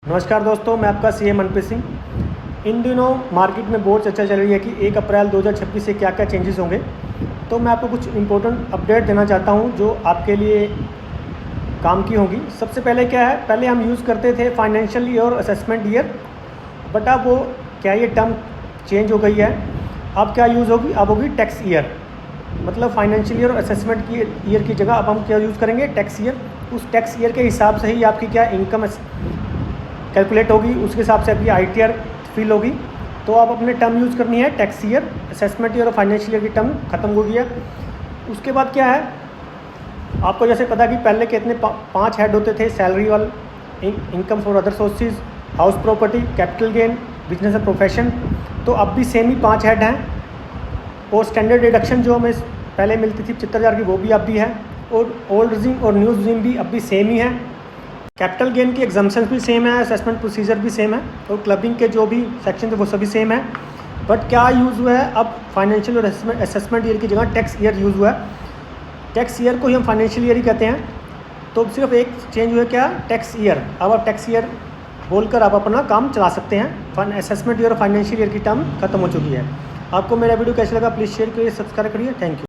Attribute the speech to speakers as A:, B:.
A: नमस्कार दोस्तों, मैं आपका सीए मनप्रीत सिंह। इन दिनों मार्केट में बहुत चर्चा चल रही है कि 1 अप्रैल 2026 से क्या क्या चेंजेस होंगे। तो मैं आपको कुछ इंपॉर्टेंट अपडेट देना चाहता हूं जो आपके लिए काम की होगी। सबसे पहले क्या है, पहले हम यूज़ करते थे फाइनेंशियल ईयर और असेसमेंट ईयर, बट अब वो क्या ये टर्म चेंज हो गई है। अब क्या यूज़ होगी, अब होगी टैक्स ईयर। मतलब फाइनेंशियल ईयर और असेसमेंट की ईयर की जगह अब हम क्या यूज़ करेंगे, टैक्स ईयर। उस टैक्स ईयर के हिसाब से ही आपकी क्या इनकम कैलकुलेट होगी, उसके हिसाब से आपकी ITR फिल होगी। तो आप अपने टर्म यूज़ करनी है टैक्स ईयर, असेसमेंट ईयर और फाइनेंशियल ईयर की टर्म खत्म हो गई है। उसके बाद क्या है, आपको जैसे पता कि पहले कितने 5 हेड होते थे, सैलरी वाल, income for other sources, house property, capital gain, business and profession. तो अब भी सेम ही 5 हेड हैं। और स्टैंडर्ड डिडक्शन जो हमें पहले मिलती थी 75,000 की, वो भी अब भी है। और ओल्ड रिजीम और न्यू रिजीम भी अब भी सेम ही है। कैपिटल गेन की एग्जाम्पशंस भी सेम है, असेसमेंट प्रोसीजर भी सेम है, और क्लबिंग के जो भी सेक्शन थे वो सभी सेम है। बट क्या यूज़ हुआ है, अब फाइनेंशियल और असेसमेंट ईयर की जगह टैक्स ईयर यूज़ हुआ है। टैक्स ईयर को ही हम फाइनेंशियल ईयर ही कहते हैं। तो सिर्फ एक चेंज हुआ, क्या, टैक्स ईयर। अब आप टैक्स ईयर बोलकर आप अपना काम चला सकते हैं। असेसमेंट ईयर और फाइनेंशियल ईयर की टर्म खत्म हो चुकी है। आपको मेरा वीडियो कैसा लगा, प्लीज़ शेयर करिए, सब्सक्राइब करिए। Thank you.